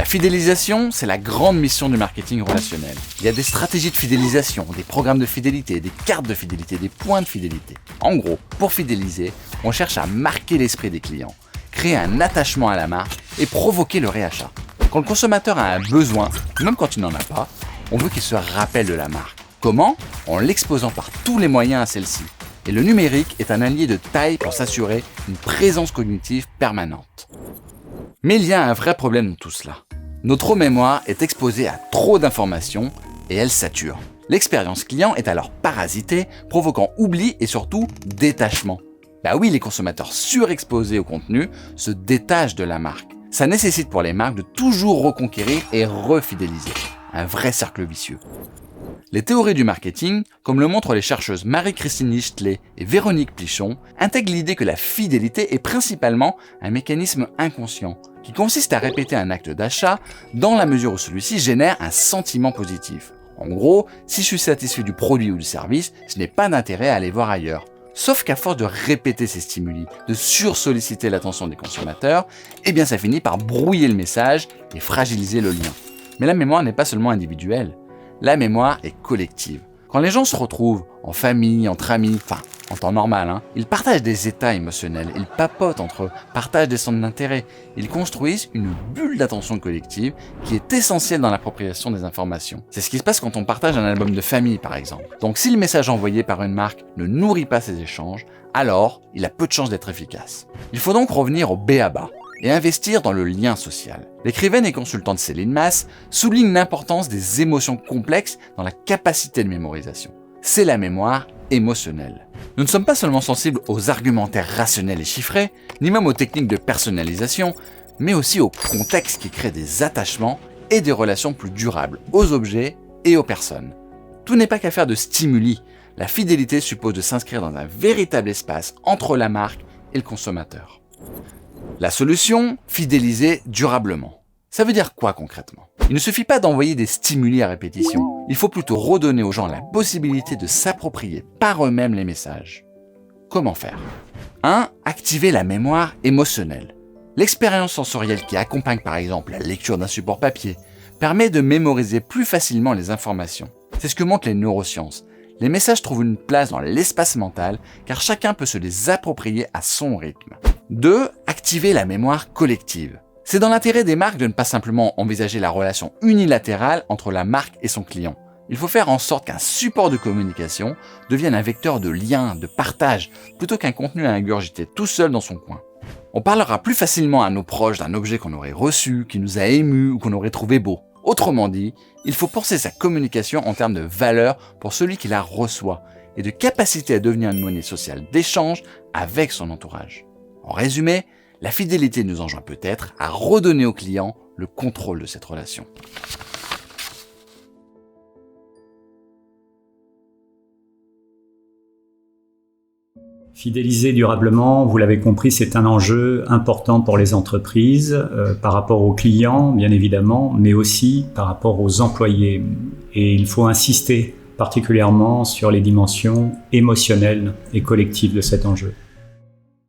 fidélisation, c'est la grande mission du marketing relationnel. Il y a des stratégies de fidélisation, des programmes de fidélité, des cartes de fidélité, des points de fidélité. En gros, pour fidéliser, on cherche à marquer l'esprit des clients, créer un attachement à la marque et provoquer le réachat. Quand le consommateur a un besoin, même quand il n'en a pas, on veut qu'il se rappelle de la marque. Comment ? En l'exposant par tous les moyens à celle-ci. Et le numérique est un allié de taille pour s'assurer une présence cognitive permanente. Mais il y a un vrai problème dans tout cela. Notre mémoire est exposée à trop d'informations et elle sature. L'expérience client est alors parasitée, provoquant oubli et surtout détachement. Bah oui, les consommateurs surexposés au contenu se détachent de la marque. Ça nécessite pour les marques de toujours reconquérir et refidéliser. Un vrai cercle vicieux. Les théories du marketing, comme le montrent les chercheuses Marie-Christine Lichtlet et Véronique Plichon, intègrent l'idée que la fidélité est principalement un mécanisme inconscient, qui consiste à répéter un acte d'achat dans la mesure où celui-ci génère un sentiment positif. En gros, si je suis satisfait du produit ou du service, je n'ai pas d'intérêt à aller voir ailleurs. Sauf qu'à force de répéter ces stimuli, de sursolliciter l'attention des consommateurs, eh bien ça finit par brouiller le message et fragiliser le lien. Mais la mémoire n'est pas seulement individuelle. La mémoire est collective. Quand les gens se retrouvent en famille, entre amis, en temps normal, ils partagent des états émotionnels, ils papotent entre eux, partagent des centres d'intérêt, ils construisent une bulle d'attention collective qui est essentielle dans l'appropriation des informations. C'est ce qui se passe quand on partage un album de famille, par exemple. Donc si le message envoyé par une marque ne nourrit pas ces échanges, alors il a peu de chances d'être efficace. Il faut donc revenir au b.a.-ba et investir dans le lien social. L'écrivaine et consultante Céline Masse souligne l'importance des émotions complexes dans la capacité de mémorisation. C'est la mémoire émotionnelle. Nous ne sommes pas seulement sensibles aux argumentaires rationnels et chiffrés, ni même aux techniques de personnalisation, mais aussi au contexte qui crée des attachements et des relations plus durables aux objets et aux personnes. Tout n'est pas qu'affaire de stimuli. La fidélité suppose de s'inscrire dans un véritable espace entre la marque et le consommateur. La solution, fidéliser durablement. Ça veut dire quoi concrètement ? Il ne suffit pas d'envoyer des stimuli à répétition. Il faut plutôt redonner aux gens la possibilité de s'approprier par eux-mêmes les messages. Comment faire ? 1. Activer la mémoire émotionnelle. L'expérience sensorielle qui accompagne par exemple la lecture d'un support papier permet de mémoriser plus facilement les informations. C'est ce que montrent les neurosciences. Les messages trouvent une place dans l'espace mental car chacun peut se les approprier à son rythme. 2. Activer la mémoire collective. C'est dans l'intérêt des marques de ne pas simplement envisager la relation unilatérale entre la marque et son client. Il faut faire en sorte qu'un support de communication devienne un vecteur de lien, de partage, plutôt qu'un contenu à ingurgiter tout seul dans son coin. On parlera plus facilement à nos proches d'un objet qu'on aurait reçu, qui nous a émus ou qu'on aurait trouvé beau. Autrement dit, il faut penser sa communication en termes de valeur pour celui qui la reçoit et de capacité à devenir une monnaie sociale d'échange avec son entourage. En résumé, la fidélité nous enjoint peut-être à redonner au client le contrôle de cette relation. Fidéliser durablement, vous l'avez compris, c'est un enjeu important pour les entreprises, par rapport aux clients, bien évidemment, mais aussi par rapport aux employés. Et il faut insister particulièrement sur les dimensions émotionnelles et collectives de cet enjeu.